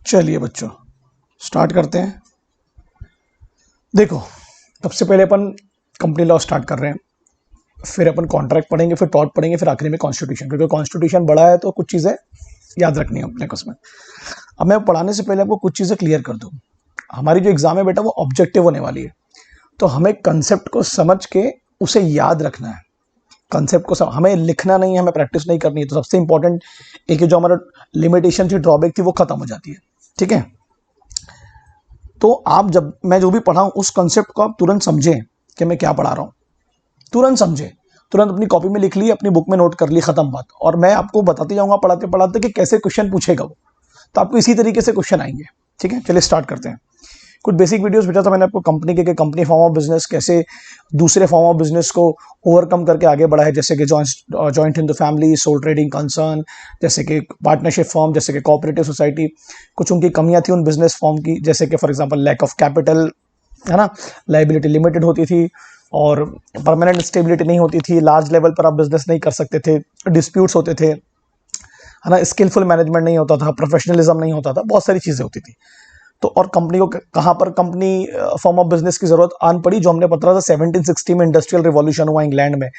चलिए बच्चों, स्टार्ट करते हैं। देखो, सबसे पहले अपन कंपनी लॉ स्टार्ट कर रहे हैं, फिर अपन कॉन्ट्रैक्ट पढ़ेंगे, फिर टॉट पढ़ेंगे, फिर आखिरी में कॉन्स्टिट्यूशन, क्योंकि कॉन्स्टिट्यूशन बड़ा है तो कुछ चीज़ें याद रखनी है अपने को उसमें। अब मैं पढ़ाने से पहले आपको कुछ चीज़ें क्लियर कर दूँ। हमारी जो एग्जाम है बेटा वो ऑब्जेक्टिव होने वाली है, तो हमें कंसेप्ट को समझ के उसे याद रखना है। कंसेप्ट को हमें लिखना नहीं है, हमें प्रैक्टिस नहीं करनी है। तो सबसे इंपॉर्टेंट एक जो हमारा लिमिटेशन थी, ड्रॉबैक थी, वो खत्म हो जाती है। ठीक है, तो आप जब मैं जो भी पढ़ाऊं उस कंसेप्ट को आप तुरंत समझें कि मैं क्या पढ़ा रहा हूं, तुरंत समझें, तुरंत अपनी कॉपी में लिख ली, अपनी बुक में नोट कर ली, खत्म बात। और मैं आपको बताते जाऊंगा पढ़ाते पढ़ाते कि कैसे क्वेश्चन पूछेगा वो, तो आपको इसी तरीके से क्वेश्चन आएंगे। ठीक है, चलिए स्टार्ट करते हैं। कुछ बेसिक वीडियोस भेजा था मैंने आपको कंपनी के, कंपनी फॉर्म ऑफ बिजनेस कैसे दूसरे फॉर्म ऑफ बिजनेस को ओवरकम करके आगे बढ़ा है, जैसे कि joint in the family, sole trading concern, जैसे कि पार्टनरशिप फॉर्म, जैसे कि कोऑपरेटिव सोसाइटी। कुछ उनकी कमियां थी उन बिजनेस फॉर्म की, जैसे कि for example lack of capital, है ना, लाइबिलिटी लिमिटेड होती थी और परमानेंट स्टेबिलिटी नहीं होती थी, लार्ज लेवल पर आप बिजनेस नहीं कर सकते थे, डिस्प्यूट्स होते थे, है ना, स्किलफुल मैनेजमेंट नहीं होता था, प्रोफेशनलिज्म नहीं होता था, बहुत सारी चीज़ें होती थी। तो और कंपनी को कहाँ पर कंपनी फॉर्म ऑफ बिजनेस की जरूरत आन पड़ी, जो हमने पता था 1760 में इंडस्ट्रियल रिवॉल्यूशन हुआ इंग्लैंड में,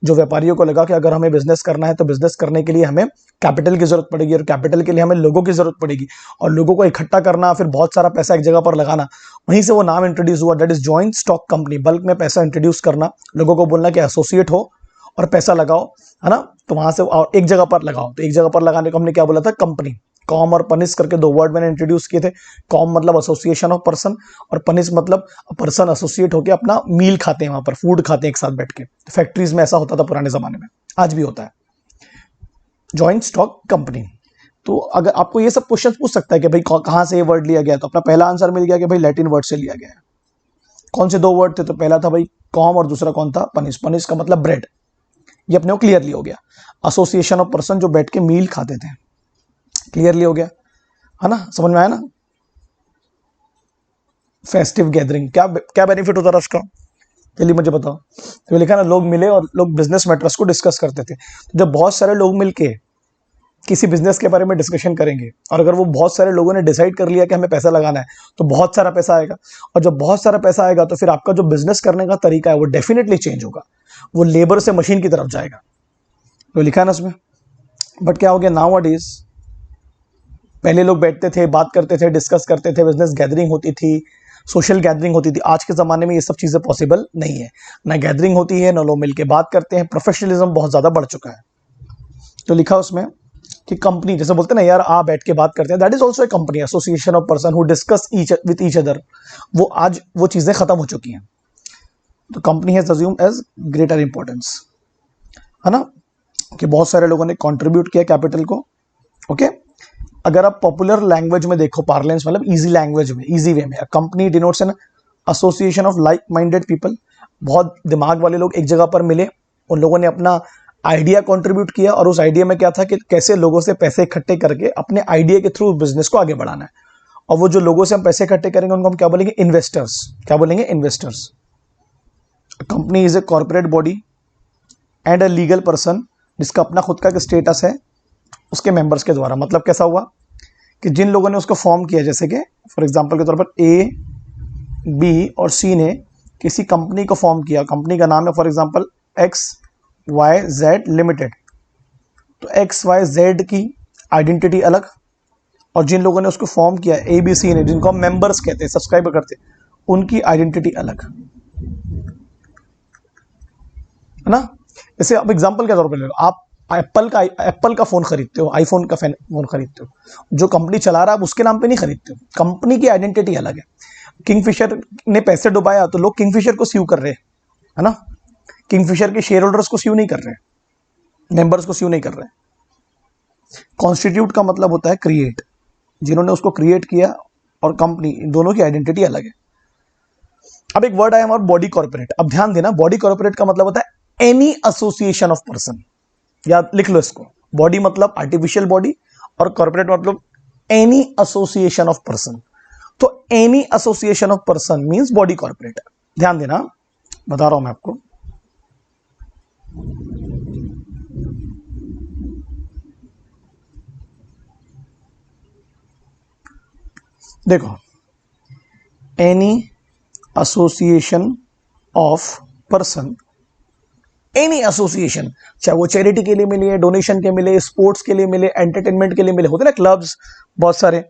जो व्यापारियों को लगा कि अगर हमें बिजनेस करना है तो बिजनेस करने के लिए हमें कैपिटल की जरूरत पड़ेगी, और कैपिटल के लिए हमें लोगों की जरूरत पड़ेगी, और लोगों को इकट्ठा करना, फिर बहुत सारा पैसा एक जगह पर लगाना। वहीं से वो नाम इंट्रोड्यूस हुआ, that is joint stock company. Bulk में पैसा इंट्रोड्यूस करना, लोगों को बोलना कि एसोसिएट हो और पैसा लगाओ, है ना, तो वहां से एक जगह पर लगाओ। तो एक जगह पर लगाने को हमने क्या बोला था, कंपनी। कॉम और पनिस करके दो वर्ड मैंने इंट्रोड्यूस किए थे। कॉम मतलब एसोसिएशन ऑफ पर्सन, और पनिस मतलब पर्सन एसोसिएट होकर अपना मील खाते हैं, वहां पर फूड खाते हैं एक साथ बैठ के। फैक्ट्रीज में ऐसा होता था पुराने जमाने में, आज भी होता है, जॉइंट स्टॉक कंपनी। तो अगर आपको ये सब क्वेश्चन पूछ सकता है कि भाई कहां से ये वर्ड लिया गया, तो अपना पहला आंसर मिल गया कि भाई लैटिन वर्ड से लिया गया है। कौन से दो वर्ड थे, तो पहला था भाई कॉम और दूसरा कौन था, पनिस। पनिस का मतलब ब्रेड, ये अपने को क्लियरली हो गया। एसोसिएशन ऑफ पर्सन, जो बैठ के मील खाते थे, क्लियरली हो गया, है ना, समझ में आया ना। फेस्टिव गैदरिंग, क्या क्या बेनिफिट होता था उसका, चलिए मुझे बताओ। तो लिखा ना, लोग मिले और लोग बिजनेस मैटर्स को डिस्कस करते थे। तो जब बहुत सारे लोग मिलके किसी बिजनेस के बारे में डिस्कशन करेंगे, और अगर वो बहुत सारे लोगों ने डिसाइड कर लिया कि हमें पैसा लगाना है, तो बहुत सारा पैसा आएगा। और जब बहुत सारा पैसा आएगा तो फिर आपका जो बिजनेस करने का तरीका है वो डेफिनेटली चेंज होगा, वो लेबर से मशीन की तरफ जाएगा। तो लिखा है ना उसमें। बट क्या हो गया, नाउ अ डेज, पहले लोग बैठते थे, बात करते थे, डिस्कस करते थे, बिजनेस गैदरिंग होती थी, सोशल गैदरिंग होती थी। आज के ज़माने में ये सब चीज़ें पॉसिबल नहीं है, ना गैदरिंग होती है, ना लोग मिलकर बात करते हैं, प्रोफेशनलिज्म बहुत ज़्यादा बढ़ चुका है। तो लिखा उसमें कि कंपनी, जैसे बोलते हैं ना यार, आ बैठ के बात करते हैं, that is also a company, association of person who discuss with each other. वो आज वो चीज़ें खत्म हो चुकी हैं। तो company has assumed as greater importance, है ना, कि बहुत सारे लोगों ने कंट्रीब्यूट किया कैपिटल को। ओके, अगर आप पॉपुलर लैंग्वेज में देखो, पार्लेंस मतलब इजी लैंग्वेज में, इजी वे में, company denotes an association of like minded people. बहुत दिमाग वाले लोग एक जगह पर मिले, उन लोगों ने अपना आइडिया कंट्रीब्यूट किया, और उस आइडिया में क्या था कि कैसे लोगों से पैसे इकट्ठे करके अपने आइडिया के थ्रू बिजनेस को आगे बढ़ाना है। और वो जो लोगों से हम पैसे इकट्ठे करेंगे उनको हम क्या बोलेंगे, इन्वेस्टर्स। क्या बोलेंगे, investors. Company is a corporate body and a legal person, जिसका अपना खुद का एक स्टेटस है उसके मेंबर्स के द्वारा। मतलब कैसा हुआ कि जिन लोगों ने उसको फॉर्म किया, जैसे कि फॉर एग्जांपल के तौर पर ए, बी और सी ने किसी कंपनी को फॉर्म किया, कंपनी का नाम है for example X Y Z limited. तो एक्स वाई जेड की आइडेंटिटी अलग, और जिन लोगों ने उसको फॉर्म किया ए बी सी ने, जिनको हम मेंबर्स कहते हैं, सब्सक्राइब करते हैं, उनकी आइडेंटिटी अलग, है ना। जैसे अब एग्जांपल के तौर पर ले लो, आप एप्पल का फोन खरीदते हो, आईफोन का फोन खरीदते हो, जो कंपनी चला रहा है आप उसके नाम पे नहीं खरीदते हो, कंपनी की आइडेंटिटी अलग है। किंगफिशर ने पैसे डुबाया तो लोग किंगफिशर को स्यू कर रहे हैं, है ना, किंगफिशर के शेयर होल्डर्स को स्यू नहीं कर रहे, मेंबर्स को स्यू नहीं कर रहे। कॉन्स्टिट्यूट का मतलब होता है क्रिएट, जिन्होंने उसको क्रिएट किया और कंपनी, दोनों की आइडेंटिटी अलग है। अब एक वर्ड आया हमारा बॉडी कॉर्पोरेट। अब ध्यान देना, बॉडी कॉर्पोरेट का मतलब होता है एनी एसोसिएशन ऑफ पर्सन, या लिख लो इसको, बॉडी मतलब आर्टिफिशियल बॉडी, और कॉर्पोरेट मतलब एनी एसोसिएशन ऑफ पर्सन। तो any association of person means body corporate. ध्यान देना, बता रहा हूं मैं आपको। देखो, any association of person, any association, चाहे वो चैरिटी के लिए मिले, डोनेशन के मिले, स्पोर्ट्स के लिए मिले, एंटरटेनमेंट के लिए मिले, होते ना क्लब्स, बहुत सारे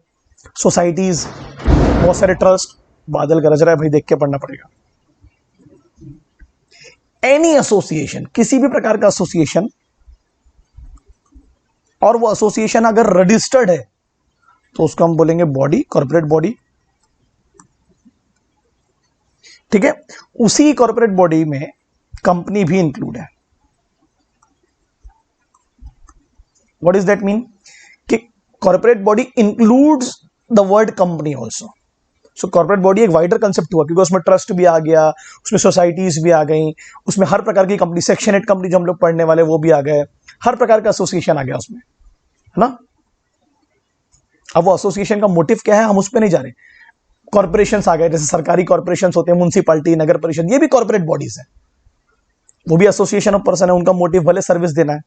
सोसाइटीज, बहुत सारे ट्रस्ट। बादल गरज रहा है भाई, देख के पढ़ना पड़ेगा। एनी एसोसिएशन, किसी भी प्रकार का एसोसिएशन, और वो एसोसिएशन अगर रजिस्टर्ड है तो उसको हम बोलेंगे बॉडी, कॉर्पोरेट बॉडी। ठीक है, उसी कॉर्पोरेट बॉडी में कंपनी भी इंक्लूड है। What is that mean? कि corporate body includes the word company also. So corporate body एक वाइडर कंसेप्ट हुआ, क्योंकि उसमें ट्रस्ट भी आ गया, उसमें सोसाइटीज भी आ गई, उसमें हर प्रकार की कंपनी, सेक्शन 8 कंपनी जो हम लोग पढ़ने वाले वो भी आ गए, हर प्रकार का एसोसिएशन आ गया उसमें, है ना। अब वो एसोसिएशन का मोटिव क्या है हम उस पर नहीं जा रहे। कॉर्पोरेशंस आ गए, जैसे सरकारी कॉर्पोरेशंस होते हैं, म्युनिसिपैलिटी, नगर परिषद, ये भी कॉर्पोरेट बॉडीज है, वो भी एसोसिएशन ऑफ पर्सन है, उनका मोटिव भले सर्विस देना है।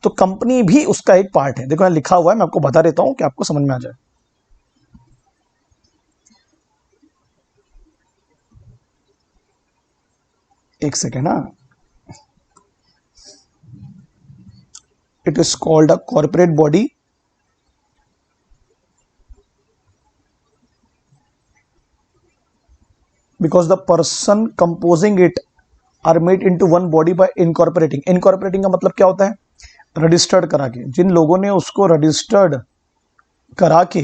तो कंपनी भी उसका एक पार्ट है। देखो यहां लिखा हुआ है, मैं आपको बता देता हूं कि आपको समझ में आ जाए। एक सेकेंड, हाँ। It is called a corporate body because the person composing it are made into one body by incorporating। incorporating का मतलब क्या होता है? रजिस्टर्ड करा के, जिन लोगों ने उसको रजिस्टर्ड करा के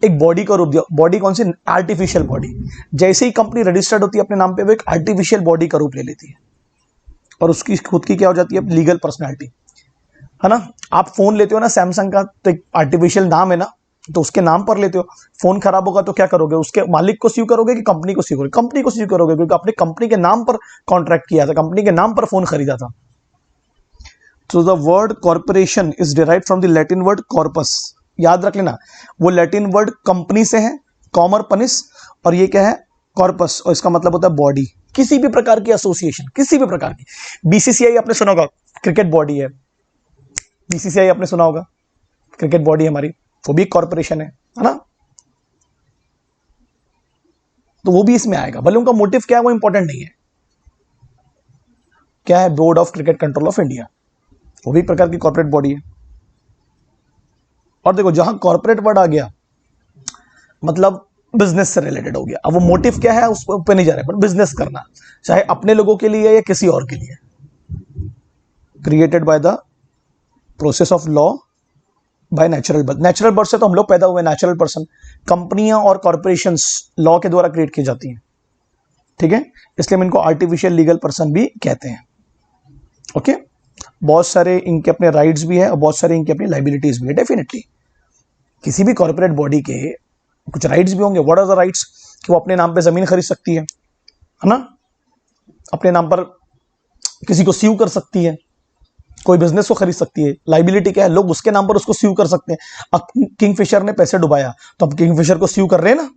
एक बॉडी का रूप दिया। बॉडी कौन सी? Artificial body. जैसे ही कंपनी रजिस्टर्ड होती है अपने नाम पे, वो एक आर्टिफिशियल बॉडी का रूप ले लेती है और उसकी खुद की क्या हो जाती है? लीगल पर्सनैलिटी, है ना। आप फोन लेते हो ना सैमसंग का, तो एक आर्टिफिशियल नाम है ना, तो उसके नाम पर लेते हो। फोन खराब होगा तो क्या करोगे? उसके मालिक को स्यू करोगे कि कंपनी को स्यू करोगे? कंपनी को स्यू करोगे, क्योंकि आपने कंपनी के नाम पर कॉन्ट्रैक्ट किया था, कंपनी के नाम पर फोन खरीदा था। तो the word corporation is derived from the Latin word corpus. याद रख लेना, वो लैटिन वर्ड कंपनी से है, कॉमर पनिस, और ये क्या है? कॉर्पस, और इसका मतलब होता है बॉडी। किसी भी प्रकार की एसोसिएशन, किसी भी प्रकार की। बीसीसीआई आपने सुना होगा, क्रिकेट बॉडी है। बीसीसीआई आपने सुना होगा, क्रिकेट बॉडी हमारी, वो भी कॉर्पोरेशन है ना। तो वो भी इसमें आएगा, भले उनका मोटिव क्या है वो इंपॉर्टेंट नहीं है। क्या है? Board of cricket control of India, वो भी प्रकार की कॉर्पोरेट बॉडी है। और देखो, जहां कॉर्पोरेट वर्ड आ गया मतलब बिजनेस से रिलेटेड हो गया। अब वो मोटिव क्या है उस पर नहीं जा रहे, पर बिजनेस करना, चाहे अपने लोगों के लिए या किसी और के लिए। Created by the process of law by natural birth. Natural birth से तो हम लोग पैदा हुए, नेचुरल पर्सन। कंपनियां और कॉर्पोरेशंस लॉ के द्वारा क्रिएट की जाती हैं, ठीक है, इसलिए हम इनको आर्टिफिशियल लीगल पर्सन भी कहते हैं। ओके, बहुत सारे इनके अपने राइट्स भी है और बहुत सारे इनके अपनी लाइबिलिटीज भी है। डेफिनेटली किसी भी कॉर्पोरेट बॉडी के कुछ राइट्स भी होंगे। What are the rights? कि वो अपने नाम पे जमीन खरीद सकती है ना, अपने नाम पर किसी को स्यू कर सकती है, कोई बिजनेस को खरीद सकती है। लाइबिलिटी क्या है? लोग उसके नाम पर उसको स्यू कर सकते हैं। अब किंगफिशर ने पैसे डुबाया तो अब किंगफिशर को स्यू कर रहे हैं ना।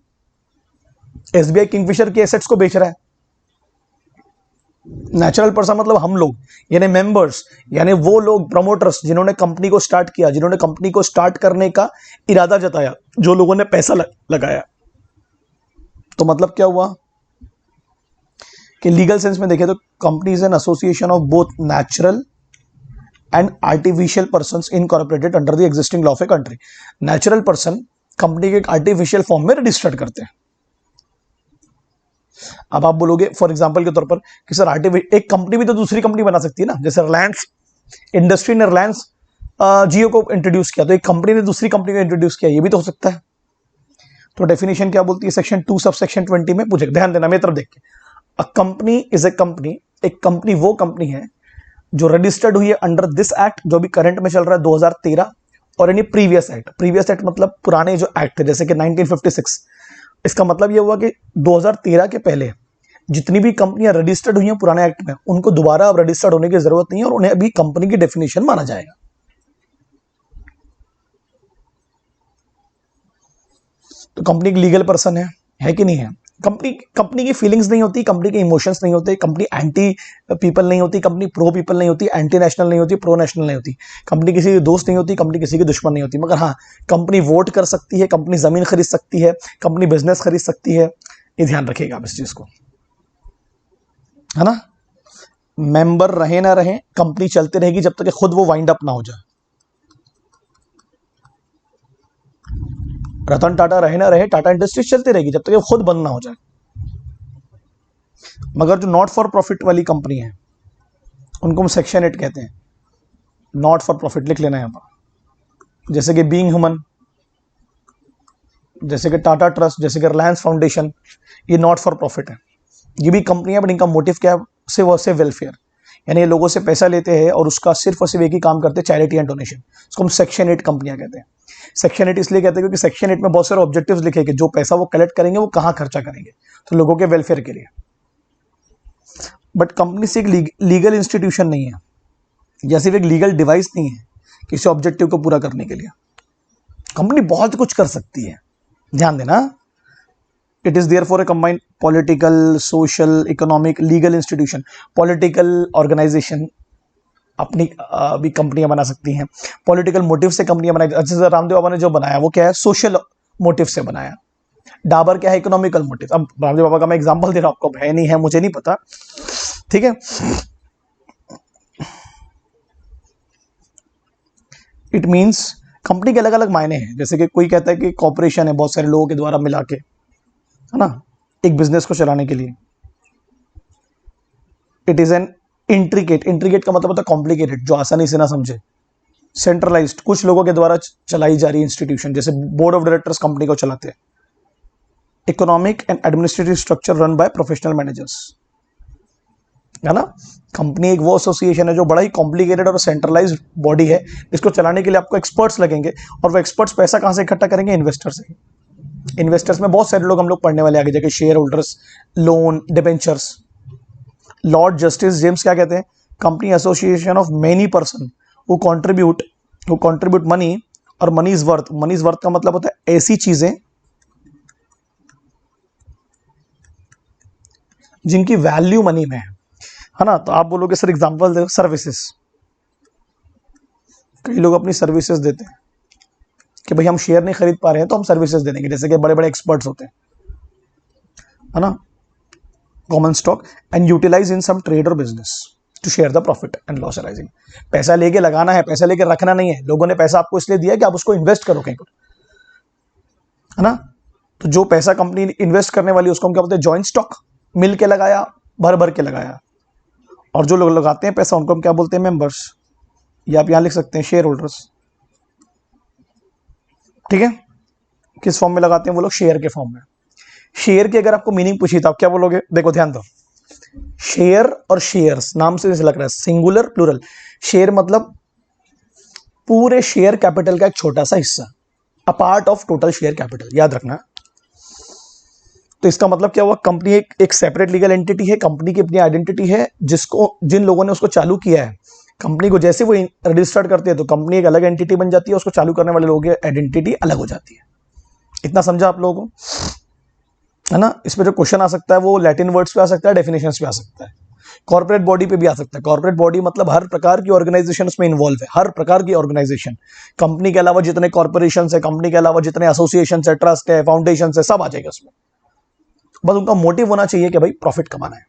एसबीआई किंगफिशर के एसेट्स को बेच रहा है। नेचुरल पर्सन मतलब हम लोग, यानी मेंबर्स, यानी वो लोग प्रमोटर्स जिन्होंने कंपनी को स्टार्ट किया, जिन्होंने कंपनी को स्टार्ट करने का इरादा जताया, जो लोगों ने पैसा लगाया। तो मतलब क्या हुआ कि लीगल सेंस में देखें तो company is an association of both natural and artificial persons incorporated under the existing law of a country. Natural person company के एक आर्टिफिशियल फॉर्म में रजिस्टर्ड करते हैं। अब आप बोलोगे फॉर एग्जांपल के तौर पर कि सर एक कंपनी भी तो दूसरी कंपनी बना सकती है ना। जैसे रिलायंस इंडस्ट्री ने रिलायंस जियो को इंट्रोड्यूस किया, तो एक कंपनी ने दूसरी कंपनी को इंट्रोड्यूस किया, ये भी तो हो सकता है। तो डेफिनेशन क्या बोलती है? सेक्शन 2 सब सेक्शन 20 में पूछे, ध्यान देना मेरी तरफ देख के। A company is a company, एक कंपनी वो कंपनी है जो रजिस्टर्ड हुई है अंडर दिस एक्ट, जो भी करंट में चल रहा है 2013, और यानी प्रीवियस एक्ट। प्रीवियस एक्ट मतलब पुराने जो एक्ट थे, जैसे कि 1956। इसका मतलब यह हुआ कि 2013 के पहले जितनी भी कंपनियां रजिस्टर्ड हुई हैं पुराने एक्ट में, उनको दोबारा अब रजिस्टर्ड होने की जरूरत नहीं है और उन्हें अभी कंपनी की डेफिनेशन माना जाएगा। तो कंपनी एक लीगल पर्सन है कि नहीं है? कंपनी कंपनी की फीलिंग्स नहीं होती, कंपनी के इमोशंस नहीं होते, कंपनी एंटी पीपल नहीं होती, कंपनी प्रो पीपल नहीं होती, एंटी नेशनल नहीं होती, प्रो नेशनल नहीं होती, कंपनी किसी की दोस्त नहीं होती, कंपनी किसी की दुश्मन नहीं होती। मगर हाँ, कंपनी वोट कर सकती है, कंपनी जमीन खरीद सकती है, कंपनी बिजनेस खरीद सकती है। ये ध्यान रखिएगा आप इस चीज को, है ना। मेंबर रहे ना रहे, कंपनी चलती रहेगी जब तक कि खुद वो वाइंड अप ना हो जाए। रतन टाटा रहे ना रहे, टाटा इंडस्ट्रीज चलती रहेगी जब तक कि खुद बंद ना हो जाए। मगर जो नॉट फॉर प्रॉफिट वाली कंपनी है उनको हम सेक्शन 8 कहते हैं, नॉट फॉर प्रॉफिट, लिख लेना यहां पर। जैसे कि बीइंग ह्यूमन, जैसे कि टाटा ट्रस्ट, जैसे कि रिलायंस फाउंडेशन, ये नॉट फॉर प्रॉफिट है। ये भी कंपनियां, बट इनका मोटिव क्या है, से वेलफेयर, यानी ये लोगों से पैसा लेते हैं और उसका सिर्फ और सिर्फ एक ही काम करते हैं, चैरिटी एंड डोनेशन। इसको हम सेक्शन 8 कंपनियां कहते हैं। सेक्शन 8 इसलिए कहते हैं क्योंकि सेक्शन 8 में बहुत सारे ऑब्जेक्टिव्स लिखे कि जो पैसा वो कलेक्ट करेंगे वो कहाँ खर्चा करेंगे, तो लोगों के वेलफेयर के लिए। बट कंपनी से एक लीगल इंस्टीट्यूशन नहीं है, या सिर्फ एक लीगल डिवाइस नहीं है किसी ऑब्जेक्टिव को पूरा करने के लिए। कंपनी बहुत कुछ कर सकती है, ध्यान देना। It is there for a combined political, social, economic, legal institution. Political organisation अपनी भी कंपनियां बना सकती हैं, पॉलिटिकल मोटिव से कंपनियां बनाई। जैसे रामदेव बाबा ने जो बनाया वो क्या है, सोशल मोटिव से बनाया। डाबर क्या है, इकोनॉमिकल मोटिव। अब रामदेव बाबा का मैं एग्जांपल दे रहा हूं, आपको है नहीं है मुझे नहीं पता, ठीक है। इट मींस कंपनी के अलग अलग मायने हैं। जैसे कि कोई कहता है कि कॉर्पोरेशन है बहुत सारे लोगों के द्वारा मिला के, है ना, एक बिजनेस को चलाने के लिए। It is an intricate, intricate का मतलब होता है कॉम्प्लिकेटेड, जो आसानी से ना समझे। सेंट्रलाइज्ड, कुछ लोगों के द्वारा चलाई जा रही इंस्टीट्यूशन, जैसे बोर्ड ऑफ डायरेक्टर्स कंपनी को चलाते हैं। Economic and administrative structure run by professional managers, है ना। कंपनी एक वो एसोसिएशन है जो बड़ा ही कॉम्प्लिकेटेड और सेंट्रलाइज्ड बॉडी है। इसको चलाने के लिए आपको एक्सपर्ट्स लगेंगे, और वो एक्सपर्ट्स पैसा कहां से इकट्ठा करेंगे, इन्वेस्टर से। इन्वेस्टर्स में बहुत सारे लोग हम लोग पढ़ने वाले आगे जाके, share holders, loan, debentures. Lord Justice James क्या कहते हैं, company association of many person who contribute money, और money is worth. Money is worth का मतलब होता है ऐसी चीजें जिनकी वैल्यू मनी में है ना। तो आप बोलोगे सर एग्जांपल दो, सर्विसेज। कई लोग अपनी सर्विसेज देते हैं कि भाई हम शेयर नहीं खरीद पा रहे हैं तो हम सर्विसेज दे देंगे, जैसे कि बड़े बड़े एक्सपर्ट्स होते हैं, है ना, common stock, and utilize in some trade और business to share the profit and loss arising. पैसा लेके लगाना है, पैसा लेके रखना नहीं है। लोगों ने पैसा आपको इसलिए दिया कि आप उसको इन्वेस्ट करो कहीं पर, है ना। तो जो पैसा कंपनी इन्वेस्ट करने वाली उसको हम क्या बोलते हैं, जॉइंट स्टॉक। मिल के लगाया, भर भर के लगाया। और जो लोग लगाते हैं पैसा उनको हम क्या बोलते हैं, मेंबर्स, या आप यहां लिख सकते हैं शेयर होल्डर्स, ठीक है। किस फॉर्म में लगाते हैं वो लोग, शेयर के फॉर्म में। शेयर की अगर आपको मीनिंग पूछी तो आप क्या बोलोगे, देखो ध्यान दो। शेयर और शेयर्स नाम से जैसे लग रहा है, सिंगुलर प्लूरल। शेयर मतलब पूरे शेयर कैपिटल का एक छोटा सा हिस्सा, a part of total share capital, याद रखना। तो इसका मतलब क्या हुआ, कंपनी एक सेपरेट लीगल एंटिटी है, कंपनी की अपनी आइडेंटिटी है, जिसको जिन लोगों ने उसको चालू किया है, कंपनी को जैसे वो रजिस्टर्ड करते हैं तो कंपनी एक अलग एंटिटी बन जाती है, उसको चालू करने वाले लोगों की आइडेंटिटी अलग हो जाती है। इतना समझा आप लोगों को, है ना। इसमें जो क्वेश्चन आ सकता है वो लैटिन वर्ड्स पे आ सकता है, डेफिनेशंस पे आ सकता है, कॉर्पोरेट बॉडी पे भी आ सकता है। कॉर्पोरेट बॉडी मतलब हर प्रकार की ऑर्गेनाइजेशन में इन्वॉल्व है, हर प्रकार की ऑर्गेनाइजेशन। कंपनी के अलावा जितने कॉर्पोरेशन है, कंपनी के अलावा जितने एसोसिएशन है, ट्रस्ट है, फाउंडेशन है, सब आ जाएगा उसमें। बस उनका मोटिव होना चाहिए कि भाई प्रॉफिट कमाना है।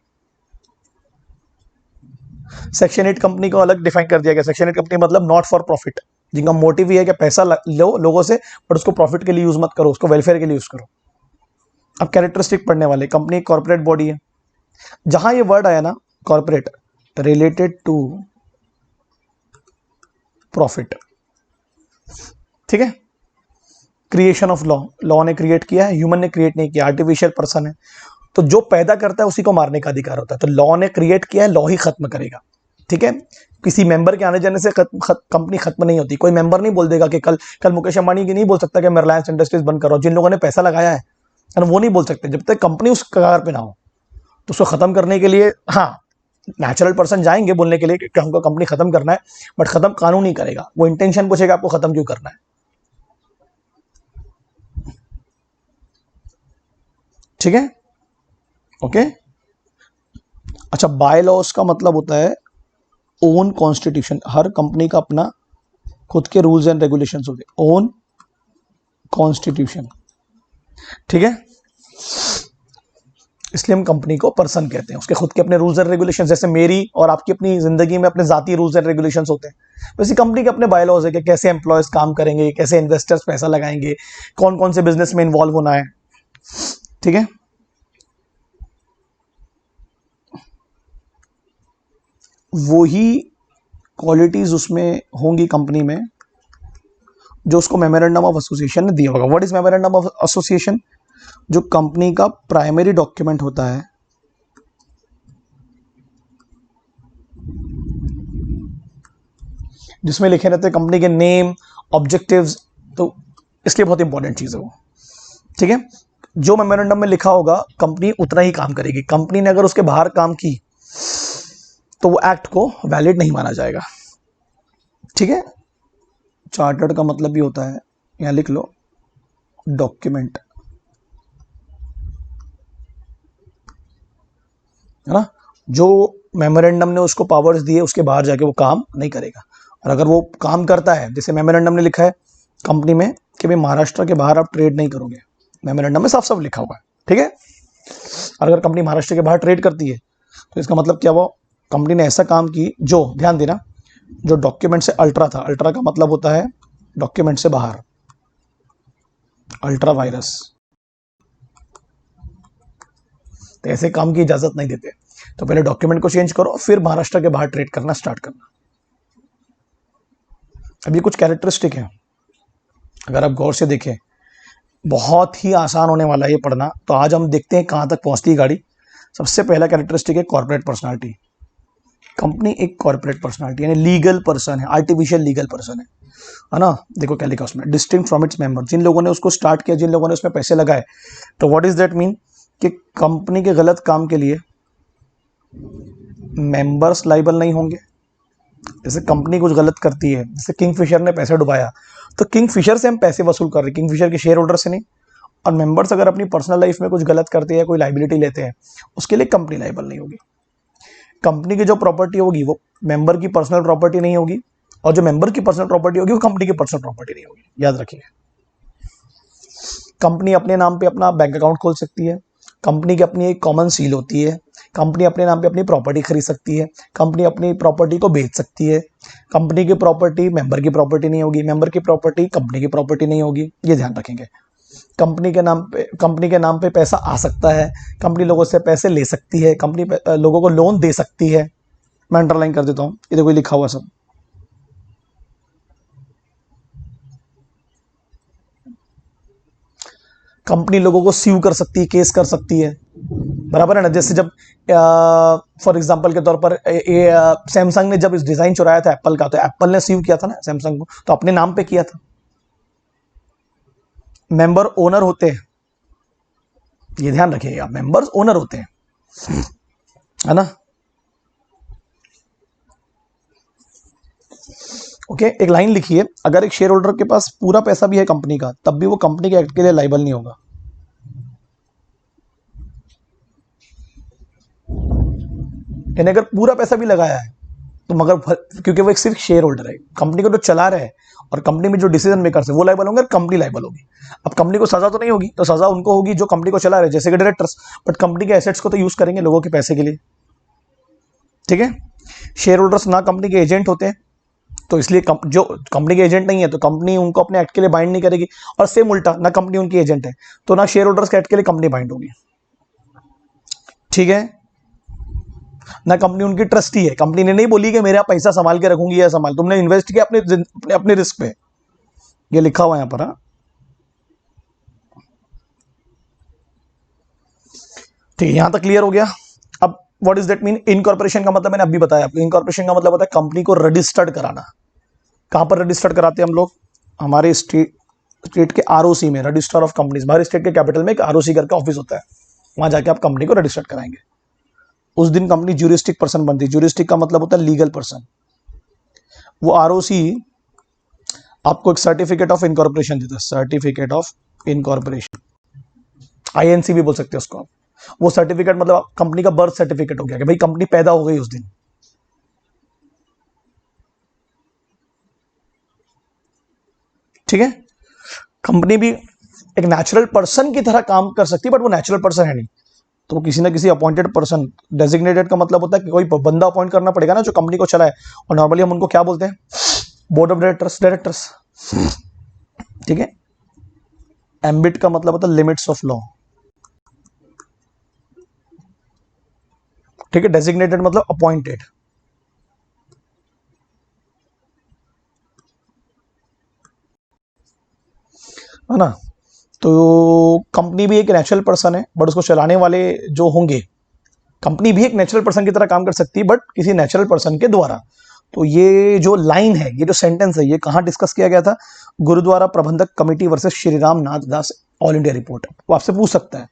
सेक्शन 8 कंपनी को अलग डिफाइन कर दिया गया। सेक्शन 8 कंपनी मतलब नॉट फॉर प्रॉफिट, जिनका मोटिव ये है कि पैसा लो लोगों से, बट उसको प्रॉफिट के लिए यूज मत करो, उसको वेलफेयर के लिए यूज करो। अब कैरेक्टरिस्टिक पढ़ने वाले, कंपनी एक कॉर्पोरेट बॉडी है। जहां ये वर्ड आया ना कॉर्पोरेट, रिलेटेड टू प्रॉफिट, ठीक है। क्रिएशन ऑफ लॉ, लॉ ने क्रिएट किया है, ह्यूमन ने क्रिएट नहीं किया, आर्टिफिशियल पर्सन है। तो जो पैदा करता है उसी को मारने का अधिकार होता है। तो लॉ ने क्रिएट किया है, लॉ ही खत्म करेगा, ठीक है। किसी मेंबर के आने जाने से कंपनी खत्म नहीं होती। कोई मेंबर नहीं बोल देगा कि कल मुकेश अंबानी की नहीं बोल सकता कि मैं रिलायंस इंडस्ट्रीज बंद कर रहा हूं। जिन लोगों ने पैसा लगाया है वो नहीं बोल सकते, जब तक कंपनी उस कगार पे ना हो। तो उसको खत्म करने के लिए हाँ, नेचुरल पर्सन जाएंगे बोलने के लिए कि हमको कंपनी खत्म करना है, बट खत्म कानून नहीं करेगा। वो इंटेंशन पूछेगा आपको खत्म क्यों करना है, ठीक है। ओके। अच्छा, बाय लॉस का मतलब होता है ओन कॉन्स्टिट्यूशन। हर कंपनी का अपना खुद के रूल्स एंड रेगुलेशंस होते हैं, ओन कॉन्स्टिट्यूशन, ठीक है। इसलिए हम कंपनी को पर्सन कहते हैं, उसके खुद के अपने रूल्स एंड रेगुलेशंस, जैसे मेरी और आपकी अपनी जिंदगी में अपने जाती रूल्स एंड रेगुलेशंस होते हैं, वैसे कंपनी के अपने बायलॉज है कि कैसे एम्प्लॉयज काम करेंगे, कैसे इन्वेस्टर्स पैसा लगाएंगे, कौन कौन से बिजनेस में इन्वॉल्व होना है, ठीक है। वही क्वालिटीज उसमें होंगी कंपनी में जो उसको मेमोरेंडम ऑफ एसोसिएशन ने दिया होगा। What is memorandum of association? जो कंपनी का प्राइमरी डॉक्यूमेंट होता है, जिसमें लिखे रहते हैं कंपनी के नेम, ऑब्जेक्टिव्स, तो इसलिए बहुत इंपॉर्टेंट चीज है वो, ठीक है। जो मेमोरेंडम में लिखा होगा कंपनी उतना ही काम करेगी। कंपनी ने अगर उसके बाहर काम की तो वो एक्ट को वैलिड नहीं माना जाएगा, ठीक है। चार्टर्ड का मतलब भी होता है, यहां लिख लो, डॉक्यूमेंट, है ना। जो मेमोरेंडम ने उसको पावर्स दिए उसके बाहर जाके वो काम नहीं करेगा। और अगर वो काम करता है, जैसे मेमोरेंडम ने लिखा है कंपनी में कि भाई महाराष्ट्र के बाहर आप ट्रेड नहीं करोगे, मेमोरेंडम में साफ साफ लिखा हुआ है, ठीक है। और अगर कंपनी महाराष्ट्र के बाहर ट्रेड करती है तो इसका मतलब क्या, वो कंपनी ने ऐसा काम की जो, ध्यान देना, जो डॉक्यूमेंट से अल्ट्रा था। अल्ट्रा का मतलब होता है डॉक्यूमेंट से बाहर, अल्ट्रा वायरस, तो ऐसे काम की इजाजत नहीं देते। तो पहले डॉक्यूमेंट को चेंज करो, फिर महाराष्ट्र के बाहर ट्रेड करना स्टार्ट करना। अब ये कुछ कैरेक्टरिस्टिक है, अगर आप गौर से देखें बहुत ही आसान होने वाला है ये पढ़ना। तो आज हम देखते हैं कहां तक पहुंचती है गाड़ी। सबसे पहला कैरेक्टरिस्टिक है कॉर्पोरेट पर्सनालिटी। कंपनी एक कॉर्पोरेट पर्सनालिटी यानी लीगल पर्सन है, आर्टिफिशियल लीगल पर्सन है ना। देखो क्या लिखा उसमें, डिस्टिंक्ट फ्रॉम इट्स मेंबर, जिन लोगों ने उसको स्टार्ट किया, जिन लोगों ने उसमें पैसे लगाए। तो व्हाट इज दैट मीन कि कंपनी के गलत काम के लिए मेंबर्स लाइबल नहीं होंगे। जैसे कंपनी कुछ गलत करती है, जैसे किंगफिशर ने पैसे डुबाया, तो किंगफिशर से हम पैसे वसूल कर रहे हैं, किंगफिशर के शेयर होल्डर से नहीं। और मेंबर्स अगर अपनी पर्सनल लाइफ में कुछ गलत करते हैं, कोई लाइबिलिटी लेते हैं, उसके लिए कंपनी लाइबल नहीं होगी। कंपनी की जो प्रॉपर्टी होगी वो मेंबर की पर्सनल प्रॉपर्टी नहीं होगी, और जो मेंबर की पर्सनल प्रॉपर्टी होगी वो कंपनी की पर्सनल प्रॉपर्टी नहीं होगी, याद रखिए। कंपनी अपने नाम पे अपना बैंक अकाउंट खोल सकती है, कंपनी की अपनी एक कॉमन सील होती है, कंपनी अपने नाम पे अपनी प्रॉपर्टी खरीद सकती है, कंपनी अपनी प्रॉपर्टी को बेच सकती है। कंपनी की प्रॉपर्टी मेंबर की प्रॉपर्टी नहीं होगी, मेंबर की प्रॉपर्टी कंपनी की प्रॉपर्टी नहीं होगी, ये ध्यान रखेंगे। कंपनी के नाम पे पैसा आ सकता है, कंपनी लोगों से पैसे ले सकती है, कंपनी लोगों को लोन दे सकती है। मैं अंडरलाइन कर देता हूं, ये देखो लिखा हुआ सब। कंपनी लोगों को सीव कर सकती है, केस कर सकती है, बराबर है ना। जैसे जब फॉर एग्जांपल के तौर पर सैमसंग ने जब इस डिजाइन चुराया था एप्पल का, तो एप्पल ने सीव किया था ना सैमसंग को, तो अपने नाम पे किया था। मेंबर ओनर होते हैं, ये ध्यान रखिएगा, मेंबर्स ओनर होते हैं, है ना। ओके, एक लाइन लिखिए, अगर एक शेयर होल्डर के पास पूरा पैसा भी है कंपनी का, तब भी वो कंपनी के एक्ट के लिए लाइबल नहीं होगा। यानी अगर पूरा पैसा भी लगाया है तो मगर, क्योंकि वो एक सिर्फ शेयर होल्डर है, कंपनी को जो चला रहे हैं और कंपनी में जो डिसीजन मेकर्स है वो लाइबल होंगे, कंपनी लाइबल होगी। अब कंपनी को सजा तो नहीं होगी, तो सजा उनको होगी जो कंपनी को चला रहे हैं, जैसे कि डायरेक्टर्स, बट कंपनी के एसेट्स को तो यूज करेंगे लोगों के पैसे के लिए, ठीक है। शेयर होल्डर्स ना कंपनी के एजेंट होते हैं, तो इसलिए जो कंपनी के एजेंट नहीं है तो कंपनी उनको अपने एक्ट के लिए बाइंड नहीं करेगी। और सेम उल्टा, ना कंपनी उनकी एजेंट है तो ना शेयर होल्डर्स के एक्ट के लिए कंपनी बाइंड होगी, ठीक है। ना कंपनी उनकी ट्रस्टी है, कंपनी ने नहीं बोली कि मेरा पैसा संभाल के रखूंगी या संभाल, तुमने इन्वेस्ट किया अपने अपने रिस्क पे, ये लिखा हुआ है यहां पर। ठीक है, यहां तक क्लियर हो गया। अब what is that mean, incorporation का मतलब मैंने अभी बताया आपको। इनकॉर्पोरेशन का मतलब होता है कंपनी को रजिस्टर्ड कराना। कहां पर रजिस्टर्ड कराते हैं हम लोग? हमारे स्टेट के आरओसी में, रजिस्टर ऑफ कंपनीज। हमारे स्टेट के कैपिटल में एक आरओसी करके ऑफिस होता है, वहां जाके आप कंपनी को रजिस्टर्ड कराएंगे। उस दिन कंपनी ज्यूरिस्टिक पर्सन बनती है। ज्यूरिस्टिक का मतलब होता है लीगल पर्सन। वो आरओसी आपको एक सर्टिफिकेट ऑफ इनकॉर्पोरेशन देता है, सर्टिफिकेट ऑफ इनकॉर्पोरेशन, आईएनसी भी बोल सकते हैं उसको आप, वो सर्टिफिकेट मतलब कंपनी का बर्थ सर्टिफिकेट हो गया कि भाई कंपनी पैदा हो गई उस दिन। ठीक है, कंपनी भी एक नेचुरल पर्सन की तरह काम कर सकती है, बट वो नेचुरल पर्सन है नहीं, तो वो किसी ना किसी अपॉइंटेड पर्सन, डेजिग्नेटेड का मतलब होता है कि कोई बंदा अपॉइंट करना पड़ेगा ना जो कंपनी को चलाए, और नॉर्मली हम उनको क्या बोलते हैं, बोर्ड ऑफ डायरेक्टर्स, डायरेक्टर्स। ठीक है, एम्बिट का मतलब होता है लिमिट्स ऑफ लॉ। ठीक है, डेजिग्नेटेड मतलब अपॉइंटेड। है ना, तो कंपनी भी एक नेचुरल पर्सन है, बट उसको चलाने वाले जो होंगे, कंपनी भी एक नेचुरल पर्सन की तरह काम कर सकती है बट किसी नेचुरल पर्सन के द्वारा। तो ये जो लाइन है, ये जो सेंटेंस है, ये कहाँ डिस्कस किया गया था, गुरुद्वारा प्रबंधक कमेटी वर्सेस श्री राम नाथ दास ऑल इंडिया रिपोर्ट। वो आपसे पूछ सकता है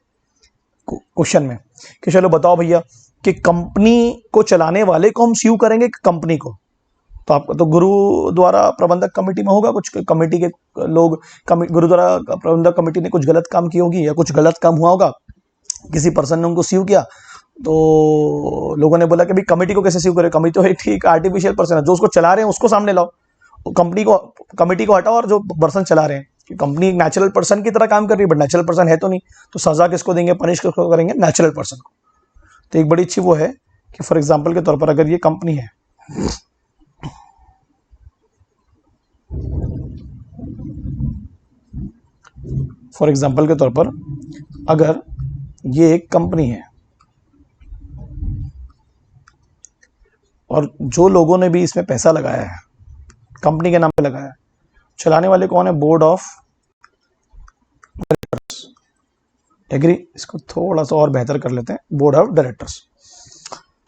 क्वेश्चन में कि चलो बताओ भैया कि कंपनी को चलाने वाले को हम स्यू करेंगे कि कंपनी को, तो आपका तो गुरुद्वारा प्रबंधक कमेटी में होगा, कुछ कमेटी के लोग, गुरुद्वारा प्रबंधक कमेटी ने कुछ गलत काम की होगी या कुछ गलत काम हुआ होगा, किसी पर्सन ने उनको सीव किया, तो लोगों ने बोला कि भाई कमेटी को कैसे सीव करे, कमेटी तो एक ठीक आर्टिफिशियल पर्सन है, जो उसको चला रहे हैं उसको सामने लाओ, कंपनी को, कमेटी को हटाओ और जो पर्सन चला रहे हैं, कि कंपनी एक नेचुरल पर्सन की तरह काम कर रही है बट नेचुरल पर्सन है तो नहीं, तो सजा किसको देंगे, पनिश किसको करेंगे, नेचुरल पर्सन को। तो एक बड़ी अच्छी वो है कि फॉर एग्जाम्पल के तौर पर अगर ये कंपनी है, फॉर एग्जाम्पल के तौर पर अगर ये एक कंपनी है और जो लोगों ने भी इसमें पैसा लगाया है, कंपनी के नाम पे लगाया है, चलाने वाले कौन है, बोर्ड ऑफ डायरेक्टर्स। एग्री, इसको थोड़ा सा और बेहतर कर लेते हैं, बोर्ड ऑफ डायरेक्टर्स।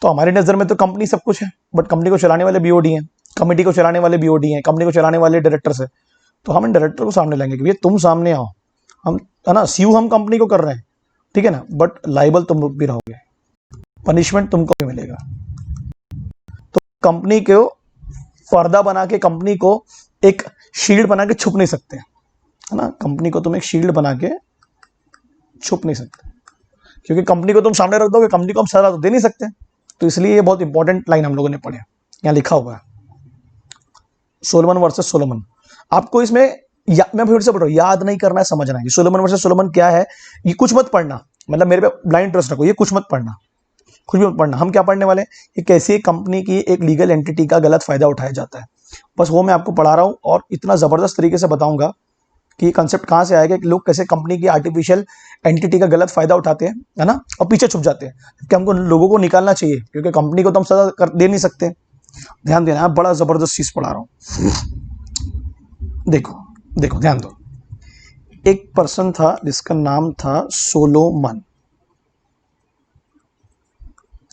तो हमारी नज़र में तो कंपनी सब कुछ है, बट कंपनी को चलाने वाले बीओडी हैं, कमेटी को चलाने वाले बीओडी हैं, कंपनी को चलाने वाले डायरेक्टर्स है। तो हम इन डायरेक्टर को सामने लाएंगे कि भैया तुम सामने आओ, हम, है ना, सीयू हम कंपनी को कर रहे हैं, ठीक है ना, बट लाइबल तुम भी रहोगे, पनिशमेंट तुमको भी मिलेगा। तो कंपनी को पर्दा बना के, कंपनी को एक शील्ड बना के छुप नहीं सकते, है ना, कंपनी को तुम एक शील्ड बना के छुप नहीं सकते, क्योंकि कंपनी को तुम सामने रख दोगे, कंपनी को हम सजा तो दे नहीं सकते। तो इसलिए ये बहुत इंपॉर्टेंट लाइन हम लोगों ने पढ़े, यहाँ लिखा हुआ है सोलोमन वर्सेस सोलोमन। आपको इसमें मैं फिर से बोल रहा हूँ, याद नहीं करना है, समझना है। सोलोमन वर्सेस सोलोमन क्या है, ये कुछ मत पढ़ना, मतलब मेरे पे ब्लाइंड ट्रस्ट रखो, ये कुछ मत पढ़ना, कुछ भी मत पढ़ना। हम क्या पढ़ने वाले हैं, कि कैसे कंपनी की एक लीगल एंटिटी का गलत फायदा उठाया जाता है, बस वो मैं आपको पढ़ा रहा हूँ, और इतना ज़बरदस्त तरीके से बताऊंगा कि ये कंसेप्ट कहाँ से आएगा कि लोग कैसे कंपनी की आर्टिफिशियल एंटिटी का गलत फायदा उठाते हैं, है ना, और पीछे छुप जाते हैं, कि हमको लोगों को निकालना चाहिए, क्योंकि कंपनी को तो हम सजा कर दे नहीं सकते। ध्यान देना, बड़ा ज़बरदस्त चीज़ पढ़ा रहा हूँ। देखो देखो, ध्यान दो। एक पर्सन था जिसका नाम था सोलोमन,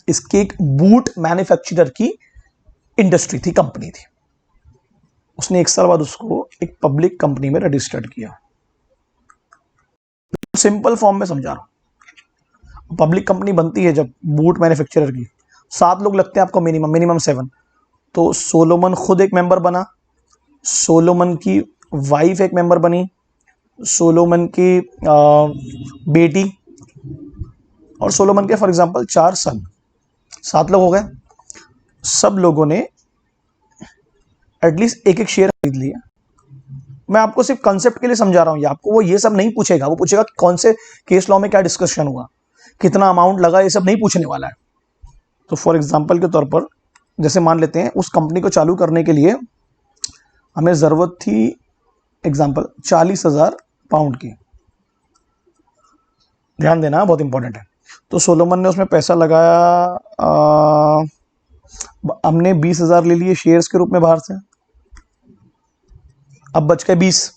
इसकी एक बूट मैन्युफैक्चरर की इंडस्ट्री थी, कंपनी थी। उसने 1 साल बाद उसको एक पब्लिक कंपनी में रजिस्टर्ड किया। सिंपल फॉर्म में समझा रहा हूं, पब्लिक कंपनी बनती है जब बूट मैन्युफैक्चरर की, 7 लोग लगते हैं आपको, मिनिमम 7। तो सोलोमन खुद एक मेंबर बना, सोलोमन की वाइफ एक मेंबर बनी, सोलोमन की बेटी, और सोलोमन के फॉर एग्जांपल 4 सन, 7 लोग हो गए। सब लोगों ने एटलीस्ट एक एक शेयर खरीद लिया। मैं आपको सिर्फ कंसेप्ट के लिए समझा रहा हूं, ये आपको वो ये सब नहीं पूछेगा, वो पूछेगा कि कौन से केस लॉ में क्या डिस्कशन हुआ, कितना अमाउंट लगा, ये सब नहीं पूछने वाला है। तो फॉर एग्जांपल के तौर पर जैसे मान लेते हैं उस कंपनी को चालू करने के लिए हमें ज़रूरत थी, एग्जांपल 40,000 पाउंड की। ध्यान देना, बहुत इंपॉर्टेंट है। तो सोलोमन ने उसमें पैसा लगाया, हमने 20,000 ले लिए शेयर्स के रूप में बाहर से, अब बच गए 20।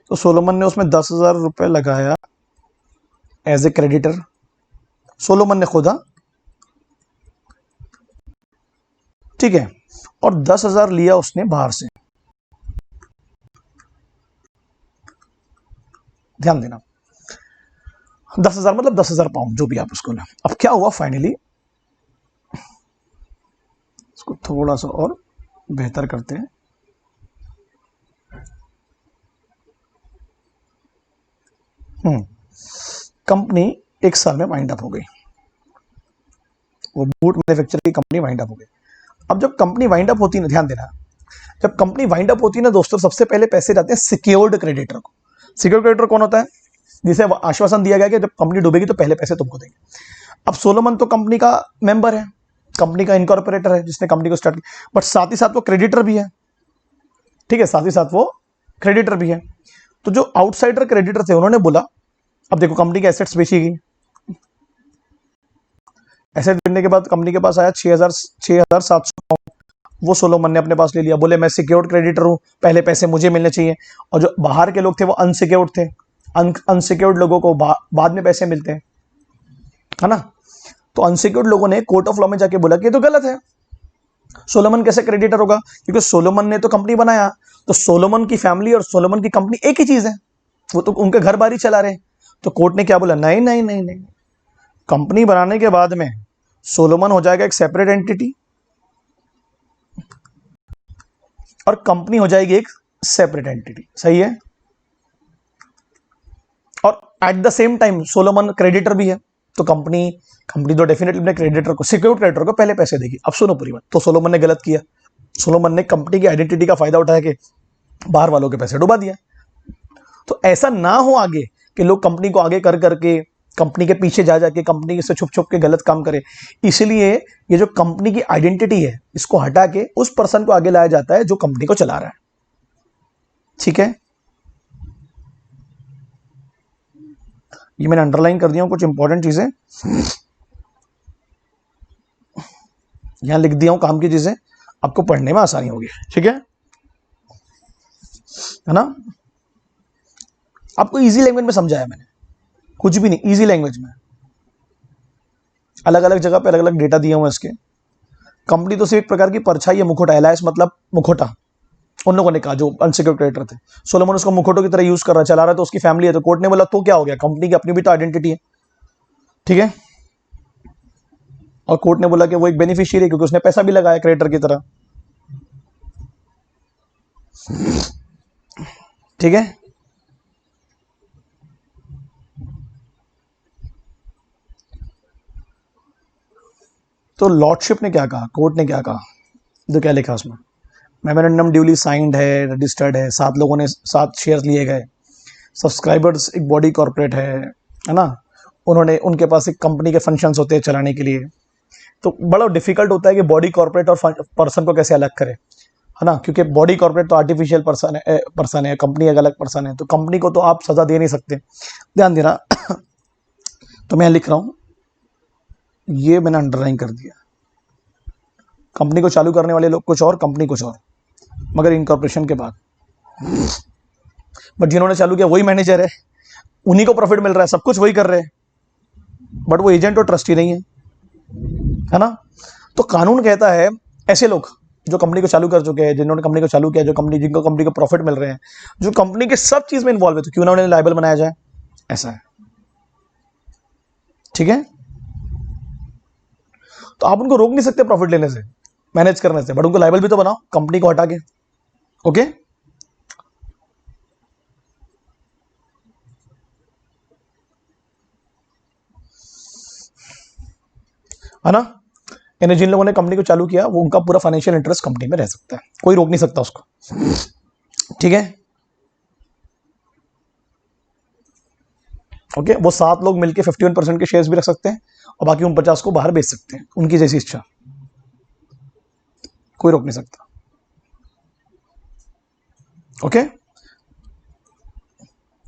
तो सोलोमन ने उसमें 10,000 रुपये लगाया एज ए क्रेडिटर, सोलोमन ने खुदा, ठीक है, और 10,000 लिया उसने बाहर से। ध्यान देना, 10,000 मतलब 10,000 पाउंड, जो भी आप उसको लें। अब क्या हुआ फाइनली, इसको थोड़ा सा और बेहतर करते हैं। कंपनी 1 साल में वाइंड अप हो गई। वो बूट मैन्युफैक्चर की कंपनी वाइंड अप हो गई। अब जब कंपनी वाइंड अप होती है ना, ध्यान देना, जब कंपनी वाइंड अप होती है ना दोस्तों, सबसे पहले पैसे जाते हैं सिक्योर्ड क्रेडिटर को। सिक्योर्ड क्रेडिटर कौन होता है? जिसे आश्वासन दिया गया कि जब कंपनी डूबेगी तो पहले पैसे तुमको देंगे। अब सोलोमन तो कंपनी का मेंबर है, कंपनी का इनकॉर्पोरेटर है जिसने कंपनी को स्टार्ट किया, बट साथ ही साथ वो क्रेडिटर भी है, ठीक है, साथ ही साथ वो क्रेडिटर भी है। तो जो आउटसाइडर क्रेडिटर थे उन्होंने बोला, अब देखो कंपनी के एसेट्स बेची गई, एसेट बेचने के बाद कंपनी के पास आया 6,700, वो सोलोमन ने अपने पास ले लिया। बोले मैं सिक्योर्ड क्रेडिटर हूं, पहले पैसे मुझे मिलने चाहिए। और जो बाहर के लोग थे वो अनसिक्योर्ड थे, अनसिक्योर्ड लोगों को बाद में पैसे मिलते हैं, है ना। तो अनसिक्योर्ड लोगों ने कोर्ट ऑफ लॉ में जाके बोला कि ये तो गलत है, सोलोमन कैसे क्रेडिटर होगा, क्योंकि सोलोमन ने तो कंपनी बनाया, तो सोलोमन की फैमिली और सोलोमन की कंपनी एक ही चीज है, वो तो उनके घर बार ही चला रहे। तो कोर्ट ने क्या बोला, नहीं नहीं नहीं नहीं, कंपनी बनाने के बाद में सोलोमन हो जाएगा एक सेपरेट एंटिटी और कंपनी हो जाएगी एक सेपरेट एंटिटी, सही है। और at the same time Solomon creditor भी है, तो कंपनी तो डेफिनेटली अपने क्रेडिटर को, सिक्योर्ड क्रेडिटर को पहले पैसे देगी। अब सुनो पूरी बात, तो सोलोमन ने गलत किया, सोलोमन ने कंपनी की आइडेंटिटी का फायदा उठाया के बाहर वालों के पैसे डुबा दिया। तो ऐसा ना हो आगे कि लोग कंपनी को आगे कर करके, कंपनी के पीछे जा जाके, कंपनी से छुप छुप के गलत काम करे। इसलिए ये जो कंपनी की आइडेंटिटी है, इसको हटा के उस पर्सन को आगे लाया जाता है जो कंपनी को चला रहा है, ठीक है। ये मैंने अंडरलाइन कर दिया हूं कुछ इंपॉर्टेंट चीजें, यहां लिख दिया हूं काम की चीजें, आपको पढ़ने में आसानी होगी, ठीक है ना। आपको इजी लैंग्वेज में समझाया मैंने, कुछ भी नहीं, इजी लैंग्वेज में। अलग अलग जगह पे अलग अलग डेटा दिए हुए इसके। कंपनी तो सिर्फ एक प्रकार की परछाई है, मुखोटा, एलायस मतलब मुखोटा, उन लोगों ने कहा जो अनसिक्योर्ड क्रेडिटर थे। सोलोमन उसको मुखोटो की तरह यूज कर रहा है, चला रहा है, तो उसकी फैमिली है। तो कोर्ट ने बोला तो क्या हो गया, कंपनी की अपनी भी तो आइडेंटिटी है, ठीक है। और कोर्ट ने बोला कि वो एक बेनिफिशियरी है क्योंकि उसने पैसा भी लगाया क्रेडिटर की तरह, ठीक है। तो लॉर्डशिप ने क्या कहा, कोर्ट ने क्या कहा, तो क्या लिखा उसमें, मेमोरेंडम ड्यूली साइंड है, रजिस्टर्ड है, 7 लोगों ने 7 शेयर्स लिए गए, सब्सक्राइबर्स एक बॉडी कॉर्पोरेट है ना, उन्होंने, उनके पास एक कंपनी के फंक्शंस होते हैं चलाने के लिए। तो बड़ा डिफिकल्ट होता है कि बॉडी कॉर्पोरेट और पर्सन को कैसे अलग करे, है ना, क्योंकि बॉडी कॉर्पोरेट तो आर्टिफिशियल पर्सन है, कंपनी एक अलग पर्सन है, तो कंपनी को तो आप सजा दे नहीं सकते, ध्यान देना। तो मैं लिख रहा हूं, ये मैंने अंडरलाइन कर दिया, कंपनी को चालू करने वाले लोग कुछ और, कंपनी कुछ और, मगर इनकॉर्पोरेशन के बाद। बट जिन्होंने चालू किया वही मैनेजर है, उन्हीं को प्रॉफिट मिल रहा है, सब कुछ वही कर रहे हैं, बट वो एजेंट और ट्रस्टी नहीं है ना। तो कानून कहता है ऐसे लोग जो कंपनी को चालू कर चुके हैं, जिन्होंने कंपनी को चालू किया, जिनको कंपनी को प्रॉफिट मिल रहे हैं, जो कंपनी के सब चीज में इन्वॉल्व है, तो क्यों ना उन्हें लायबल बनाया जाए, ऐसा है, ठीक है। तो आप उनको रोक नहीं सकते प्रॉफिट लेने से, मैनेज करने से, बट उनको लायबल भी तो बनाओ कंपनी को हटा के, ओके। है ना, यानी जिन लोगों ने कंपनी को चालू किया वो, उनका पूरा फाइनेंशियल इंटरेस्ट कंपनी में रह सकता है, कोई रोक नहीं सकता उसको, ठीक है। ओके, वो 7 लोग मिलकर 51% के शेयर्स भी रख सकते हैं और बाकी 49 को बाहर बेच सकते हैं, उनकी जैसी इच्छा, कोई रोक नहीं सकता, ओके।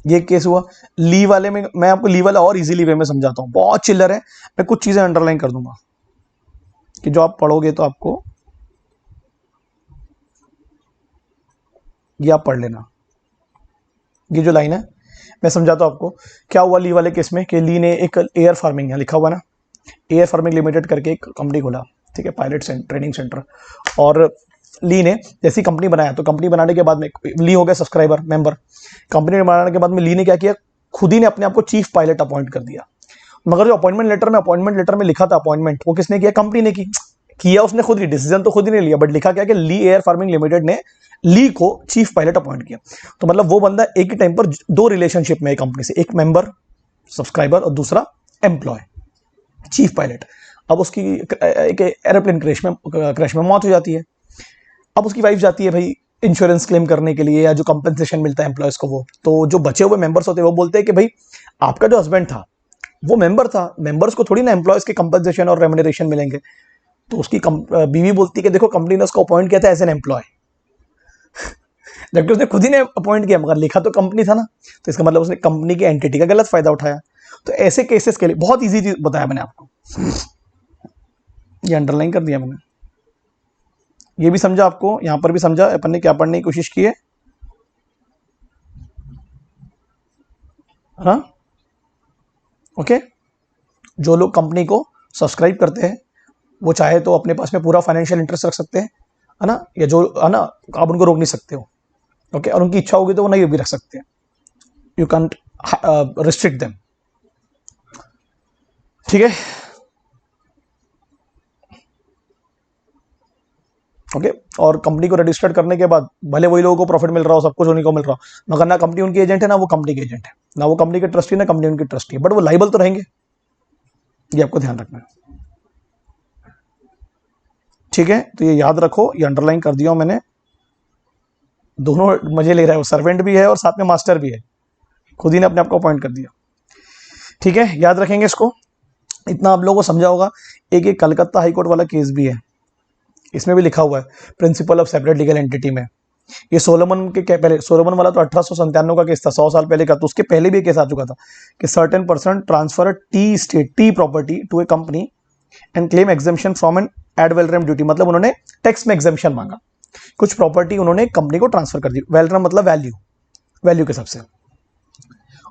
ये केस हुआ। ली वाले में मैं आपको ली वाला और इजीली वे में समझाता हूं, बहुत चिल्लर है, मैं कुछ चीजें अंडरलाइन कर दूंगा कि जो आप पढ़ोगे तो आपको ये आप पढ़ लेना। ये जो लाइन है मैं समझाता हूं आपको क्या हुआ ली वाले केस में, कि ली ने एक एयर फार्मिंग, यहां लिखा हुआ ना, एयर फार्मिंग लिमिटेड करके एक कंपनी खोला, ठीक है, पायलट ट्रेनिंग सेंटर। और ली ने जैसी कंपनी बनाया, तो कंपनी बनाने के बाद में ली हो गया सब्सक्राइबर मेंबर, कंपनी बनाने के बाद में ली ने क्या किया, खुद ही ने अपने आप को चीफ पायलट अपॉइंट कर दिया। मगर जो अपॉइंटमेंट लेटर में लिखा था अपॉइंटमेंट, वो किसने किया, कंपनी ने किया उसने खुद ही, डिसीजन तो खुद ही नहीं लिया, बट लिखा क्या कि ली एयर फार्मिंग लिमिटेड ने ली को चीफ पायलट अपॉइंट किया। तो मतलब वो बंदा एक ही टाइम पर 2 रिलेशनशिप में है कंपनी से, एक मेंबर सब्सक्राइबर और दूसरा एम्प्लॉय, चीफ पायलट। अब उसकी एक एरोप्लेन क्रैश में मौत हो जाती है। अब उसकी वाइफ जाती है भाई इंश्योरेंस क्लेम करने के लिए, या जो कंपनसेशन मिलता है एम्प्लॉयज को वो, तो जो बचे हुए मेंबर्स होते हैं वो बोलते हैं कि भाई आपका जो हस्बैंड था वो मेंबर था, मेंबर्स को थोड़ी ना एम्प्लॉयज के कंपनसेशन और रेम्युनरेशन मिलेंगे। तो उसकी बीवी बोलती है कि देखो कंपनी ने उसको अपॉइंट किया था एज एन एम्प्लॉय, जबकि उसने खुद ही ने अपॉइंट किया, मगर लिखा तो कंपनी था ना, तो इसका मतलब उसने कंपनी की एंटिटी का गलत फायदा उठाया। तो ऐसे केसेस के लिए बहुत इजी चीज बताया मैंने आपको, ये अंडरलाइन कर दिया मैंने, ये भी समझा आपको, यहां पर भी समझा अपन ने क्या पढ़ने की कोशिश की है ना। ओके, जो लोग कंपनी को सब्सक्राइब करते हैं वो चाहे तो अपने पास में पूरा फाइनेंशियल इंटरेस्ट रख सकते हैं, है ना, या जो है ना आप उनको रोक नहीं सकते हो। ओके, और उनकी इच्छा होगी तो वो नहीं भी रख सकते हैं, यू कैंट रिस्ट्रिक्ट देम। ठीक है, ओके। और कंपनी को रजिस्टर्ड करने के बाद भले वही लोगों को प्रॉफिट मिल रहा हो, सब कुछ उन्हीं को मिल रहा हो, मगर ना कंपनी उनकी एजेंट है, ना वो कंपनी के एजेंट है, ना वो कंपनी के ट्रस्टी, ना कंपनी उनकी ट्रस्टी है, बट वो लाइबल तो रहेंगे, ये आपको ध्यान रखना है। ठीक है, तो ये याद रखो, ये अंडरलाइन कर दिया मैंने, दोनों मजे ले रहा है, वो सर्वेंट भी है और साथ में मास्टर भी है, खुद ही ने अपने आप को अपॉइंट कर दिया। ठीक है, याद रखेंगे इसको, इतना आप लोगों को समझा होगा। एक कलकत्ता हाईकोर्ट वाला केस भी है, इसमें भी लिखा हुआ है principle of separate legal entity में। ये सोलोमन के पहले, सोलोमन वाला तो 1897 का केस था, 100 साल पहले का, तो उसके पहले भी केस आ चुका था कि certain person transferred property to a company and claim exemption from an ad valorem duty, मतलब उन्होंने टैक्स में एग्जेम्पशन मांगा, कुछ प्रॉपर्टी उन्होंने कंपनी को ट्रांसफर कर दी, वेलरम मतलब वैल्यू, वैल्यू के सबसे,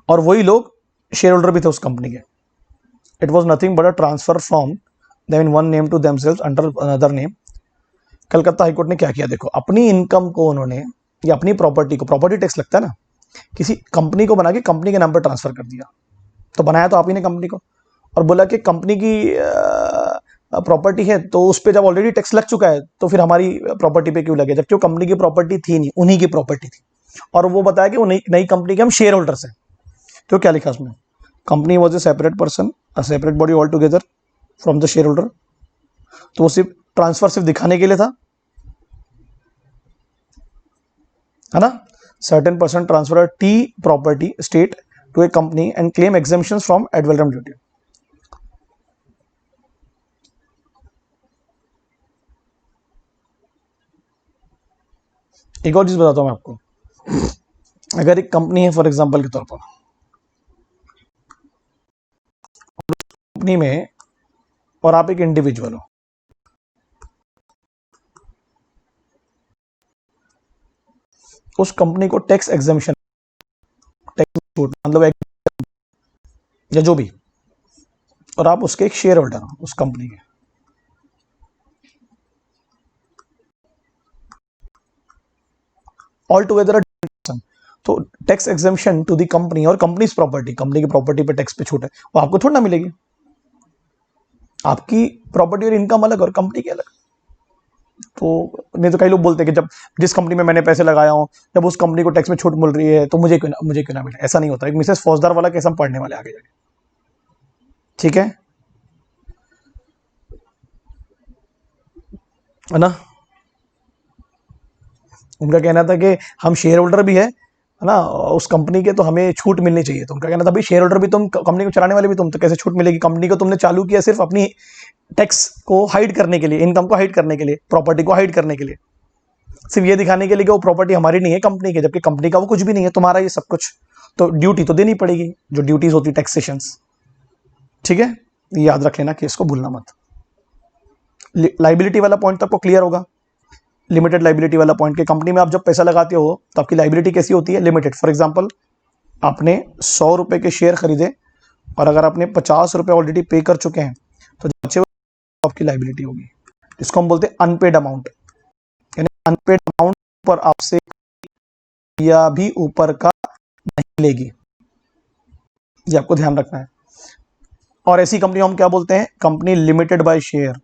और वही लोग शेयर होल्डर भी थे उस कंपनी के। It was nothing but a transfer from them in one name to themselves under another name. Calcutta high court ने क्या किया देखो, अपनी इनकम को उन्होंने, या अपनी प्रॉपर्टी को, प्रॉपर्टी टैक्स लगता है ना, किसी कंपनी को बना के कंपनी के नाम पर ट्रांसफर कर दिया। तो बनाया तो आप ही ने कंपनी को, और बोला कि कंपनी की प्रॉपर्टी है तो उस पर जब ऑलरेडी टैक्स लग चुका है तो फिर हमारी प्रॉपर्टी पे क्यों लगे, जबकि वो कंपनी की प्रॉपर्टी थी नहीं, उन्हीं की प्रॉपर्टी थी। और वो बताया कि वो नई कंपनी के हम शेयर होल्डर्स हैं। तो क्या लिखा उसमें, company was a separate person, a separate body all together from the share holder. तो वो सिर्फ ट्रांसफर सिर्फ दिखाने के लिए था, है ना। Certain person transferred property state to a company and claim exemption from ad valorem duty. एक और चीज बताता हूं मैं आपको, अगर एक कंपनी है फॉर एग्जांपल के तौर पर, कंपनी में, और आप एक इंडिविजुअल हो, उस कंपनी को टैक्स एग्जेम्पशन, टैक्स छूट मतलब या जो भी, और आप उसके एक शेयर होल्डर हो उस कंपनी के, ऑल टुगेदर, तो tax exemption to the company और कंपनीज प्रॉपर्टी, कंपनी की प्रॉपर्टी पे टैक्स पे छूट है, वो आपको थोड़ा ना मिलेगी। आपकी प्रॉपर्टी और इनकम अलग और कंपनी की अलग। तो नहीं तो कई लोग बोलते हैं कि जब जिस कंपनी में मैंने पैसे लगाया हूं, जब उस कंपनी को टैक्स में छूट मिल रही है तो मुझे क्यों ना मिले। ऐसा नहीं होता। एक मिसेस फौजदार वाला केस हम पढ़ने वाले आगे जाके, ठीक है ना। उनका कहना था कि हम शेयर होल्डर भी है ना उस कंपनी के, तो हमें छूट मिलनी चाहिए। तो उनका कहना था भाई शेयर होल्डर भी तुम, कंपनी को चलाने वाले भी तुम, तो कैसे छूट मिलेगी। कंपनी को तुमने चालू किया सिर्फ अपनी टैक्स को हाइड करने के लिए, इनकम को हाइड करने के लिए, प्रॉपर्टी को हाइड करने के लिए, सिर्फ ये दिखाने के लिए कि वो प्रॉपर्टी हमारी नहीं है कंपनी की, जबकि कंपनी का वो कुछ भी नहीं है, तुम्हारा ये सब कुछ। तो ड्यूटी तो देनी पड़ेगी, जो ड्यूटीज होती टैक्सेशन। ठीक है, याद रख लेना, केस को भूलना मत। लाइबिलिटी वाला पॉइंट तो आपको क्लियर होगा, लिमिटेड लाइबिलिटी वाला पॉइंट, के कंपनी में आप जब पैसा लगाते हो तो आपकी लाइबिलिटी कैसी होती है, लिमिटेड। फॉर एग्जांपल आपने 100 रुपए के शेयर खरीदे, और अगर आपने 50 रुपए ऑलरेडी पे कर चुके हैं, तो बचे हुए आपकी लाइबिलिटी होगी, जिसको हम बोलते हैं अनपेड अमाउंट। यानी अनपेड अमाउंट पर आपसे या भी ऊपर का नहीं लेगी, ये आपको ध्यान रखना है। और ऐसी कंपनियों हम क्या बोलते हैं, कंपनी लिमिटेड बाय शेयर।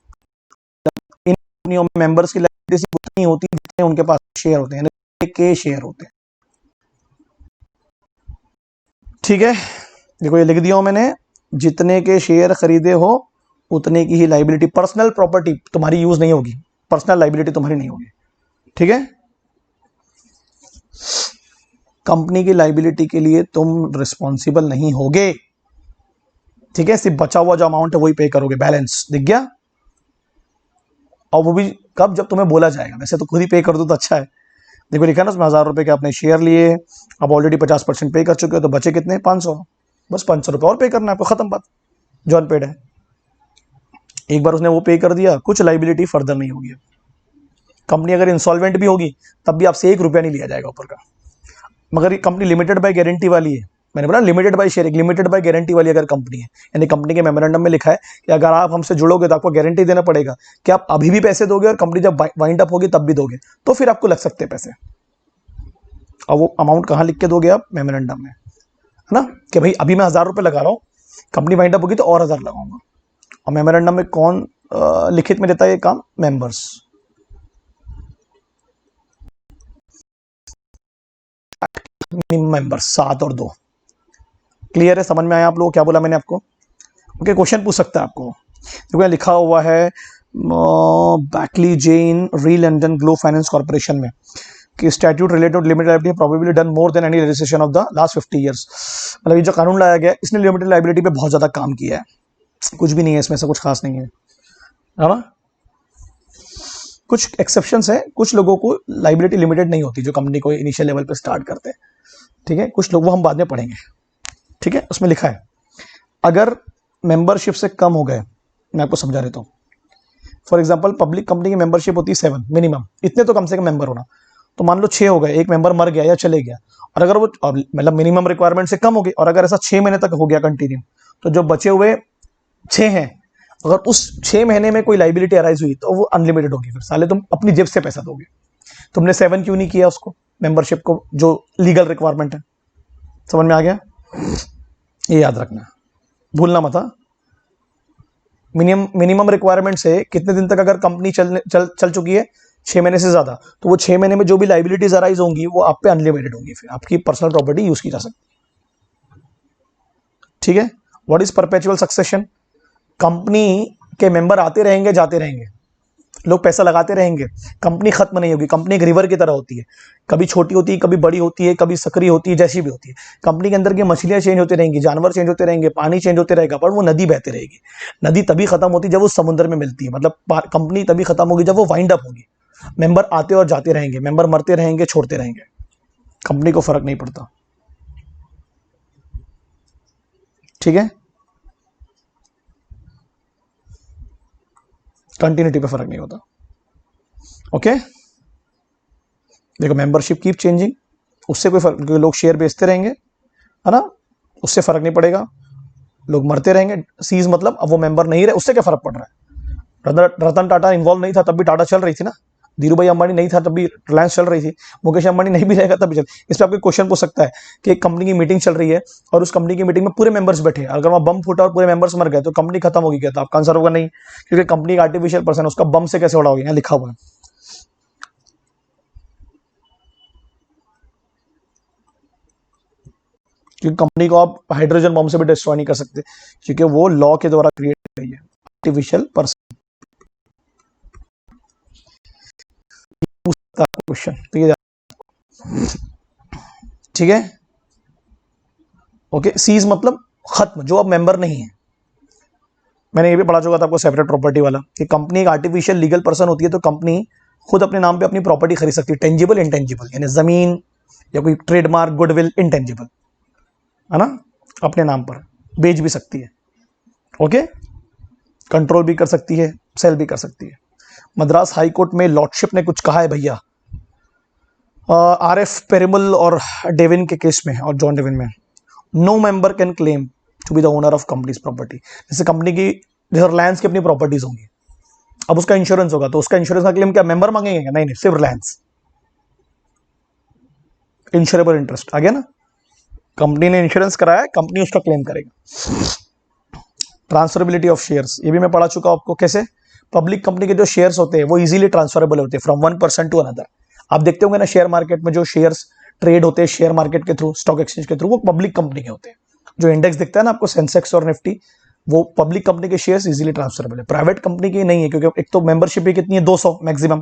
इन कंपनियों में मेंबर्स की लाइबिलिटी उतनी होती है जितने उनके पास शेयर होते हैं, यानी के शेयर होते हैं। ठीक है, देखो ये लिख दिया हूं मैंने, जितने के शेयर खरीदे हो उतने की ही लाइबिलिटी, पर्सनल प्रॉपर्टी तुम्हारी यूज नहीं होगी, पर्सनल लाइबिलिटी तुम्हारी नहीं होगी, ठीक है। कंपनी की लाइबिलिटी के लिए तुम रिस्पॉन्सिबल नहीं होगे, ठीक है। सिर्फ बचा हुआ जो अमाउंट है वही पे करोगे, बैलेंस दिख गया। और वो भी कब, जब तुम्हें बोला जाएगा। वैसे तो खुद ही पे कर दो तो अच्छा है। देखो लिखा ना उसमें 1000 रुपए के आपने शेयर लिए, अब ऑलरेडी 50% पे कर चुके हो, तो बचे कितने, 500। बस 500 रुपये और पे करना है आपको, खत्म बात, जो अनपेड है। एक बार उसने वो पे कर दिया, कुछ लाइबिलिटी फर्दर नहीं होगी। कंपनी अगर इंसॉल्वेंट भी होगी तब भी आपसे 1 रुपया नहीं लिया जाएगा ऊपर का। मगर ये कंपनी लिमिटेड बाय गारंटी वाली है, मैंने बोला limited by share, limited by guarantee वाली अगर कंपनी है, यानी कंपनी के मेमोरेंडम में लिखा है कि अगर आप हमसे जुड़ोगे तो आपको गारंटी देना पड़ेगा कि आप अभी भी पैसे दोगे और कंपनी जब वाइंड अप होगी तब भी दोगे, तो फिर आपको लग सकते हैं पैसे। और वो अमाउंट कहाँ लिख के दोगे आप, मेमोरेंडम में, है ना, कि भाई अभी मैं 1000 रुपये लगा रहा हूँ, कंपनी वाइंड अप होगी तो और 1000 लगाऊंगा। और मेमोरेंडम में कौन लिखित में देता है ये काम, मेंबर्स। मेंबर्स 7 और 2, क्लियर है, समझ में आया आप लोगों को क्या बोला मैंने आपको। ओके, क्वेश्चन पूछ सकता है आपको। देखो लिखा हुआ है बैकली जेन री लंदन ग्लो फाइनेंस कॉर्पोरेशन में कि statute related limited liability probably done more than any legislation of the last 50 years. मतलब ये जो कानून लाया गया इसने लिमिटेड लाइबिलिटी पे बहुत ज्यादा काम किया है। कुछ भी नहीं है इसमें से, कुछ खास नहीं है ना। कुछ एक्सेप्शंस है, कुछ लोगों को लाइबिलिटी लिमिटेड नहीं होती जो कंपनी को इनिशियल लेवल पे स्टार्ट करते हैं, ठीक है। कुछ लोग, वो हम बाद में पढ़ेंगे, ठीक है। उसमें लिखा है अगर मेंबरशिप से कम हो गए, मैं आपको समझा देता हूँ। फॉर एग्जांपल पब्लिक कंपनी की मेंबरशिप होती है 7 मिनिमम, इतने तो कम से कम मेंबर होना। तो मान लो 6 हो गए, एक मेंबर मर गया या चले गया, और अगर वो मतलब मिनिमम रिक्वायरमेंट से कम हो गई, और अगर ऐसा 6 महीने तक हो गया कंटिन्यू, तो जो बचे हुए 6 हैं, अगर उस 6 महीने में कोई लाइबिलिटी अराइज हुई तो वो अनलिमिटेड होगी। फिर साले तुम अपनी जेब से पैसा दोगे। तुमने 7 क्यों नहीं किया उसको, मेंबरशिप को, जो लीगल रिक्वायरमेंट है। समझ में आ गया, ये याद रखना, भूलना मत। मिनिमम रिक्वायरमेंट से कितने दिन तक अगर कंपनी चल चुकी है, 6 महीने से ज्यादा, तो वो 6 महीने में जो भी लाइबिलिटीज अराइज होंगी वो आप पे अनलिमिटेड होंगी, फिर आपकी पर्सनल प्रॉपर्टी यूज की जा सकती, ठीक है। What is perpetual succession, company के मेंबर आते रहेंगे जाते रहेंगे, लोग पैसा लगाते रहेंगे, कंपनी खत्म नहीं होगी। कंपनी एक रिवर की तरह होती है, कभी छोटी होती है, कभी बड़ी होती है, कभी सक्रिय होती है, जैसी भी होती है। कंपनी के अंदर की मछलियां चेंज होती रहेंगी, जानवर चेंज होते रहेंगे, पानी चेंज होते रहेगा, पर वो नदी बहती रहेगी। नदी तभी खत्म होती है जब वो समुद्र में मिलती है, मतलब कंपनी तभी खत्म होगी जब वो वाइंड अप होगी। मेंबर आते और जाते रहेंगे, मेंबर मरते रहेंगे, छोड़ते रहेंगे, कंपनी को फर्क नहीं पड़ता, ठीक है। कंटिन्यूटी पे फर्क नहीं होता, ओके। देखो मेंबरशिप कीप चेंजिंग, उससे कोई फर्क, लोग शेयर बेचते रहेंगे, है ना, उससे फर्क नहीं पड़ेगा। लोग मरते रहेंगे, सीज मतलब अब वो मेंबर नहीं रहे, उससे क्या फर्क पड़ रहा है। रतन टाटा इन्वॉल्व नहीं था तब भी टाटा चल रही थी ना, धीरू भाई अंबानी नहीं था तब भी रिलायंस चल रही थी, मुकेश अंबानी नहीं भी रहेगा तब भी चल। इस पर आपको क्वेश्चन पूछ सकता है कि एक कंपनी की मीटिंग चल रही है और उस कंपनी की मीटिंग में पूरे मेंबर्स बैठे, अगर वहां बम फूटा और पूरे मेंबर्स मर गए तो कंपनी खत्म होगी क्या, तो आपका आंसर होगा नहीं, क्योंकि कंपनी का आर्टिफिशियल पर्सन, उसका बम से कैसे उड़ाओगे, यहाँ लिखा हुआ है। क्योंकि कंपनी को आप हाइड्रोजन बम से भी डिस्ट्रॉय नहीं कर सकते, क्योंकि वो लॉ के द्वारा क्रिएट की गई है, आर्टिफिशियल पर्सन। क्वेश्चन तो ये, ठीक है, ओके। सीज मतलब खत्म, जो अब मेंबर नहीं है। मैंने ये भी पढ़ा चुका था आपको सेपरेट प्रॉपर्टी वाला, कि कंपनी एक आर्टिफिशियल लीगल पर्सन होती है, तो कंपनी खुद अपने नाम पे अपनी प्रॉपर्टी खरीद सकती है, टेंजिबल इंटेंजिबल, यानी जमीन या कोई ट्रेडमार्क, गुडविल, इंटेंजिबल, है ना, अपने नाम पर बेच भी सकती है, ओके। कंट्रोल भी कर सकती है, सेल भी कर सकती है। मद्रास हाई कोर्ट में लॉर्डशिप ने कुछ कहा है भैया, RF पेरुमल और डेविन के केस में, और जॉन डेविन में, no member can claim to be the owner of company's property. जैसे कंपनी की, जैसे रिलायंस की अपनी प्रॉपर्टीज होंगी, अब उसका इंश्योरेंस होगा, तो उसका इंश्योरेंस का क्लेम क्या मेंबर मांगेंगे क्या, नहीं, सिर्फ रिलायंस, इंश्योरेबल इंटरेस्ट आ गया ना। कंपनी ने इंश्योरेंस कराया है, कंपनी उसका क्लेम करेगा। ट्रांसफरेबिलिटी ऑफ शेयर्स, ये भी मैं पढ़ा चुका हूं आपको, कैसे पब्लिक कंपनी के जो शेयर्स होते हैं वो इजीली ट्रांसफरेबल होते हैं from one person to another. आप देखते होंगे ना शेयर मार्केट में जो शेयर्स ट्रेड होते हैं शेयर मार्केट के थ्रू, स्टॉक एक्सचेंज के थ्रू, वो पब्लिक कंपनी के होते हैं। जो इंडेक्स दिखता है ना आपको, सेंसेक्स और निफ्टी, वो पब्लिक कंपनी के शेयर्स इजीली ट्रांसफरेबल है, प्राइवेट कंपनी की नहीं है, क्योंकि एक तो मेंबरशिप ही कितनी है 200 मैक्सिमम,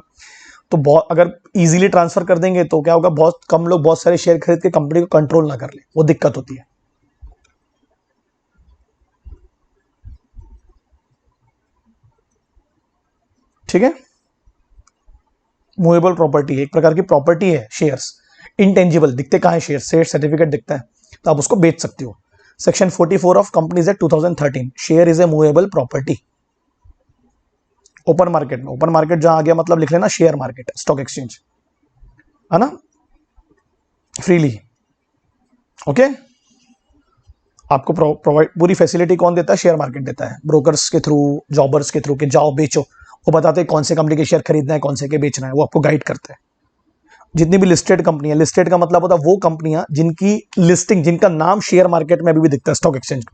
तो बहुत अगर इजीली ट्रांसफर कर देंगे तो क्या होगा, बहुत कम लोग बहुत सारे शेयर खरीद के कंपनी को कंट्रोल ना कर ले, वो दिक्कत होती है। ठीक है, मूवेबल प्रॉपर्टी एक प्रकार की प्रॉपर्टी है शेयर्स, इंटेंजिबल दिखते कहाँ है शेयर, शेयर सर्टिफिकेट दिखता है तो आप उसको बेच सकते हो। Section 44 of companies act 2013, share is a movable property. Open market में, ओपन मार्केट जहां आ गया मतलब लिख लेना शेयर मार्केट, स्टॉक एक्सचेंज, है ना, फ्रीली। ओके, आपको प्रोवाइड पूरी फैसिलिटी कौन देता है, शेयर मार्केट देता है, ब्रोकर्स के थ्रू, जॉबर्स के थ्रू कि जाओ बेचो, वो बताते हैं कौन से कंपनी के शेयर खरीदना है, कौन से के बेचना है, वो आपको गाइड करते हैं। जितनी भी लिस्टेड कंपनी है, लिस्टेड का मतलब होता है वो कंपनियां जिनकी लिस्टिंग, जिनका नाम शेयर मार्केट में अभी भी दिखता है, स्टॉक एक्सचेंज,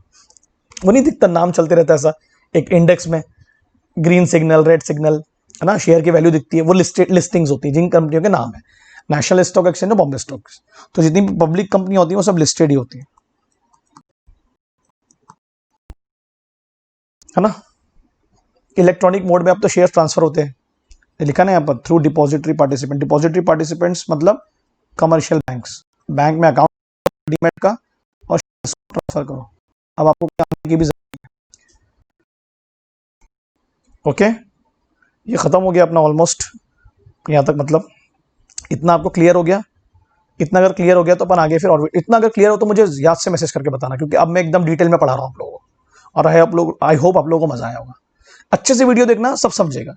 वो नहीं दिखता, नाम चलते रहता है ऐसा एक इंडेक्स में, ग्रीन सिग्नल, रेड सिग्नल, है ना, शेयर की वैल्यू दिखती है, वो लिस्टेड लिस्टिंग्स होती है जिन कंपनियों के नाम है, नेशनल स्टॉक एक्सचेंज और बॉम्बे स्टॉक। तो जितनी भी पब्लिक कंपनी होती है वो सब लिस्टेड ही होती है ना। इलेक्ट्रॉनिक मोड में अब तो शेयर ट्रांसफर होते हैं, लिखा ना यहाँ पर, through depository participant, depository participants मतलब कमर्शियल बैंक्स, बैंक में अकाउंट डीमैट का और ट्रांसफर करो, अब आपको आने की भी जरूरत है। ओके, ये खत्म हो गया अपना ऑलमोस्ट यहाँ तक, मतलब इतना आपको क्लियर हो गया। इतना अगर क्लियर हो गया तो अपन आगे फिर, और इतना अगर क्लियर हो तो मुझे याद से मैसेज करके बताना, क्योंकि अब मैं एकदम डिटेल में पढ़ा रहा हूँ आप लोगों को, और आप लोग, आई होप आप लोगों को मजा आया होगा। अच्छे से वीडियो देखना, सब समझेगा।